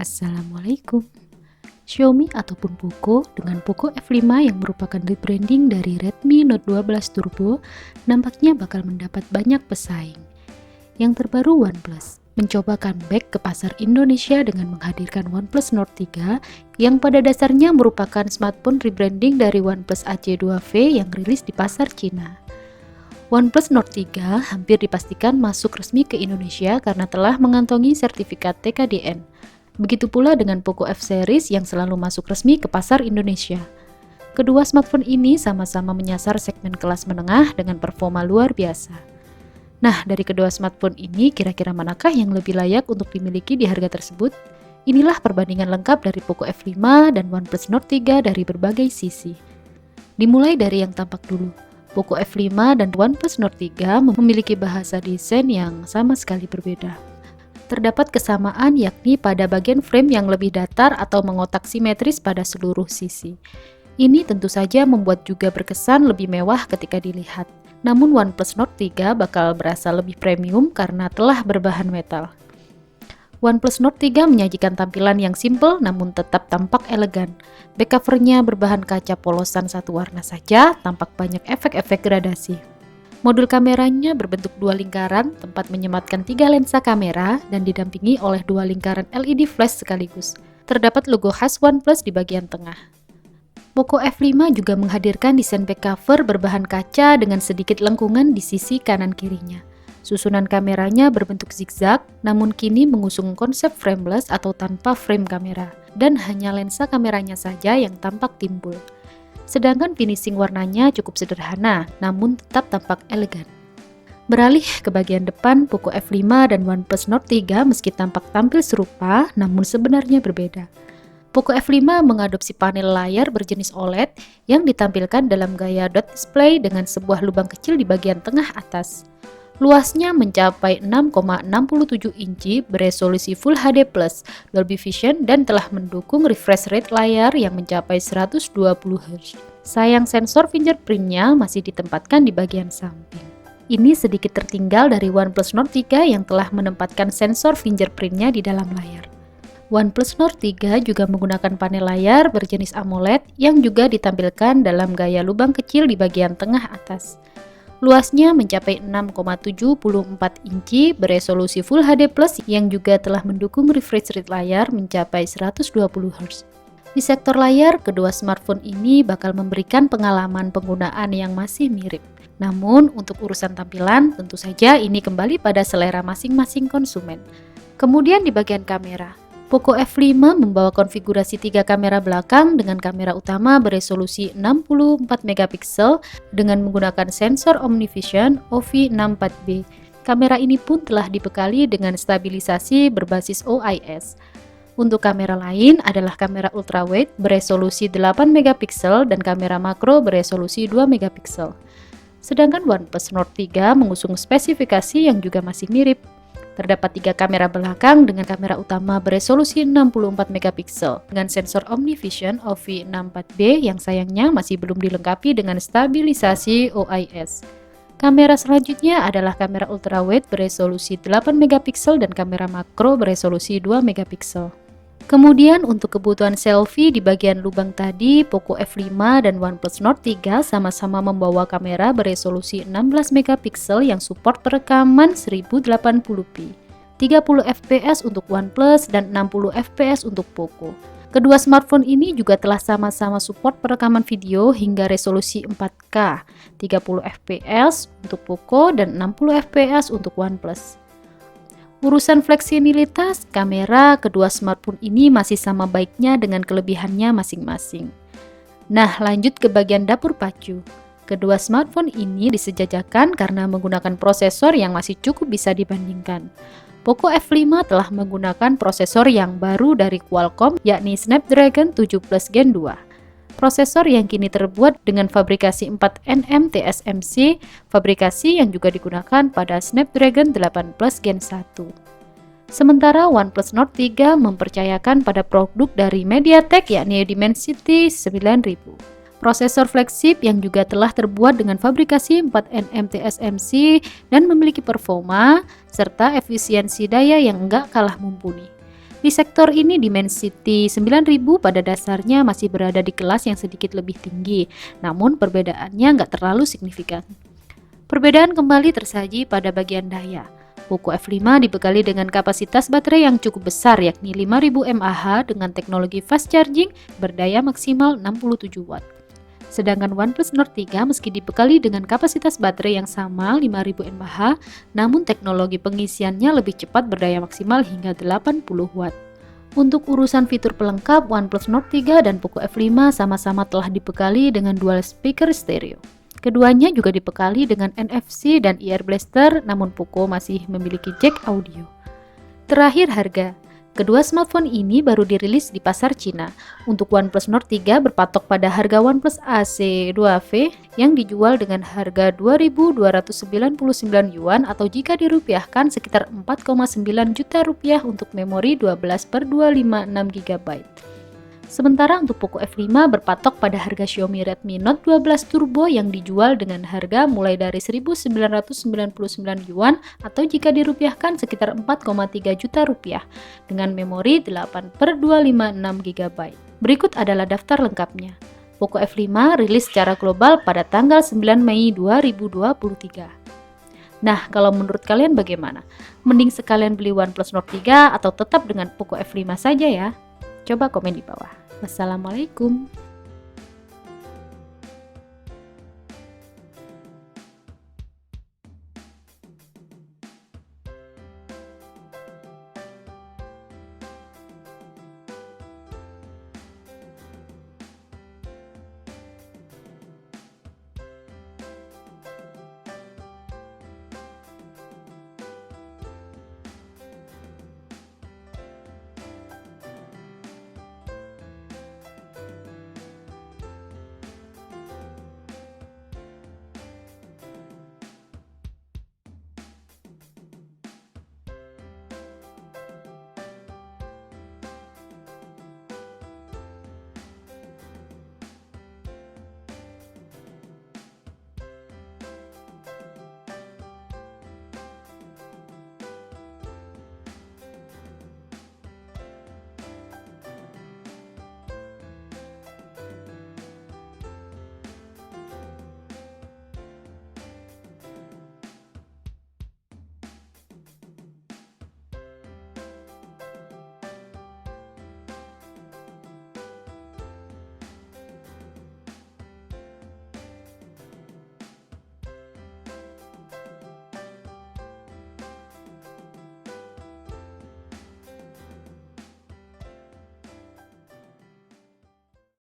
Assalamualaikum. Xiaomi ataupun Poco dengan Poco F5 yang merupakan rebranding dari Redmi Note 12 Turbo nampaknya bakal mendapat banyak pesaing. Yang terbaru OnePlus mencoba comeback ke pasar Indonesia dengan menghadirkan OnePlus Nord 3 yang pada dasarnya merupakan smartphone rebranding dari OnePlus AC2V yang rilis di pasar Cina. OnePlus Nord 3 hampir dipastikan masuk resmi ke Indonesia karena telah mengantongi sertifikat TKDN. Begitu pula dengan Poco F-Series yang selalu masuk resmi ke pasar Indonesia. Kedua smartphone ini sama-sama menyasar segmen kelas menengah dengan performa luar biasa. Nah, dari kedua smartphone ini kira-kira manakah yang lebih layak untuk dimiliki di harga tersebut? Inilah perbandingan lengkap dari Poco F5 dan OnePlus Nord 3 dari berbagai sisi. Dimulai dari yang tampak dulu. Poco F5 dan OnePlus Nord 3 memiliki bahasa desain yang sama sekali berbeda. Terdapat kesamaan yakni pada bagian frame yang lebih datar atau mengotak simetris pada seluruh sisi. Ini tentu saja membuat juga berkesan lebih mewah ketika dilihat. Namun OnePlus Nord 3 bakal berasa lebih premium karena telah berbahan metal. OnePlus Nord 3 menyajikan tampilan yang simple namun tetap tampak elegan. Back covernya berbahan kaca polosan satu warna saja, tampak banyak efek-efek gradasi. Modul kameranya berbentuk dua lingkaran, tempat menyematkan 3 lensa kamera dan didampingi oleh 2 lingkaran LED flash sekaligus. Terdapat logo khas OnePlus di bagian tengah. Poco F5 juga menghadirkan desain back cover berbahan kaca dengan sedikit lengkungan di sisi kanan kirinya. Susunan kameranya berbentuk zigzag, namun kini mengusung konsep frameless atau tanpa frame kamera, dan hanya lensa kameranya saja yang tampak timbul. Sedangkan finishing warnanya cukup sederhana, namun tetap tampak elegan. Beralih ke bagian depan, Poco F5 dan OnePlus Nord 3 meski tampak tampil serupa, namun sebenarnya berbeda. Poco F5 mengadopsi panel layar berjenis OLED yang ditampilkan dalam gaya dot display dengan sebuah lubang kecil di bagian tengah atas. Luasnya mencapai 6,67 inci beresolusi Full HD+, Dolby Vision dan telah mendukung refresh rate layar yang mencapai 120 Hz. Sayang sensor fingerprintnya masih ditempatkan di bagian samping. Ini sedikit tertinggal dari OnePlus Nord 3 yang telah menempatkan sensor fingerprintnya di dalam layar. OnePlus Nord 3 juga menggunakan panel layar berjenis AMOLED yang juga ditampilkan dalam gaya lubang kecil di bagian tengah atas. Luasnya mencapai 6,74 inci beresolusi Full HD+ yang juga telah mendukung refresh rate layar mencapai 120 Hz. Di sektor layar, kedua smartphone ini bakal memberikan pengalaman penggunaan yang masih mirip. Namun, untuk urusan tampilan, tentu saja ini kembali pada selera masing-masing konsumen. Kemudian di bagian kamera, Poco F5 membawa konfigurasi 3 kamera belakang dengan kamera utama beresolusi 64 MP dengan menggunakan sensor OmniVision OV64B. Kamera ini pun telah dibekali dengan stabilisasi berbasis OIS. Untuk kamera lain adalah kamera ultrawide beresolusi 8 MP dan kamera makro beresolusi 2 MP. Sedangkan OnePlus Nord 3 mengusung spesifikasi yang juga masih mirip. Terdapat 3 kamera belakang dengan kamera utama beresolusi 64 MP dengan sensor OmniVision OV64B yang sayangnya masih belum dilengkapi dengan stabilisasi OIS. Kamera selanjutnya adalah kamera ultrawide beresolusi 8 MP dan kamera makro beresolusi 2 MP. Kemudian untuk kebutuhan selfie di bagian lubang tadi, Poco F5 dan OnePlus Nord 3 sama-sama membawa kamera beresolusi 16 MP yang support perekaman 1080p, 30 fps untuk OnePlus dan 60 fps untuk Poco. Kedua smartphone ini juga telah sama-sama support perekaman video hingga resolusi 4K, 30 fps untuk Poco dan 60 fps untuk OnePlus. Urusan fleksibilitas kamera kedua smartphone ini masih sama baiknya dengan kelebihannya masing-masing. Nah, lanjut ke bagian dapur pacu. Kedua smartphone ini disejajarkan karena menggunakan prosesor yang masih cukup bisa dibandingkan. Poco F5 telah menggunakan prosesor yang baru dari Qualcomm yakni Snapdragon 7 Plus Gen 2. Prosesor yang kini terbuat dengan fabrikasi 4nm TSMC, fabrikasi yang juga digunakan pada Snapdragon 8 Plus Gen 1. Sementara OnePlus Nord 3 mempercayakan pada produk dari MediaTek yakni Dimensity 9000. Prosesor flagship yang juga telah terbuat dengan fabrikasi 4nm TSMC dan memiliki performa serta efisiensi daya yang enggak kalah mumpuni. Di sektor ini Dimensity 9000 pada dasarnya masih berada di kelas yang sedikit lebih tinggi, namun perbedaannya nggak terlalu signifikan. Perbedaan kembali tersaji pada bagian daya. Poco F5 dibekali dengan kapasitas baterai yang cukup besar yakni 5000 mAh dengan teknologi fast charging berdaya maksimal 67 watt. Sedangkan OnePlus Nord 3 meski dibekali dengan kapasitas baterai yang sama 5000 mAh, namun teknologi pengisiannya lebih cepat berdaya maksimal hingga 80 watt. Untuk urusan fitur pelengkap, OnePlus Nord 3 dan Poco F5 sama-sama telah dibekali dengan dual speaker stereo. Keduanya juga dibekali dengan NFC dan Ear Blaster, namun Poco masih memiliki jack audio. Terakhir harga. Kedua smartphone ini baru dirilis di pasar Cina. Untuk OnePlus Nord 3 berpatok pada harga OnePlus AC2V yang dijual dengan harga 2.299 yuan atau jika dirupiahkan sekitar 4,9 juta rupiah untuk memori 12/256 GB. Sementara untuk Poco F5 berpatok pada harga Xiaomi Redmi Note 12 Turbo yang dijual dengan harga mulai dari 1.999 yuan atau jika dirupiahkan sekitar 4,3 juta rupiah dengan memori 8/256 GB. Berikut adalah daftar lengkapnya. Poco F5 rilis secara global pada tanggal 9 Mei 2023. Nah, kalau menurut kalian bagaimana? Mending sekalian beli OnePlus Nord 3 atau tetap dengan Poco F5 saja ya? Coba komen di bawah. Wassalamualaikum.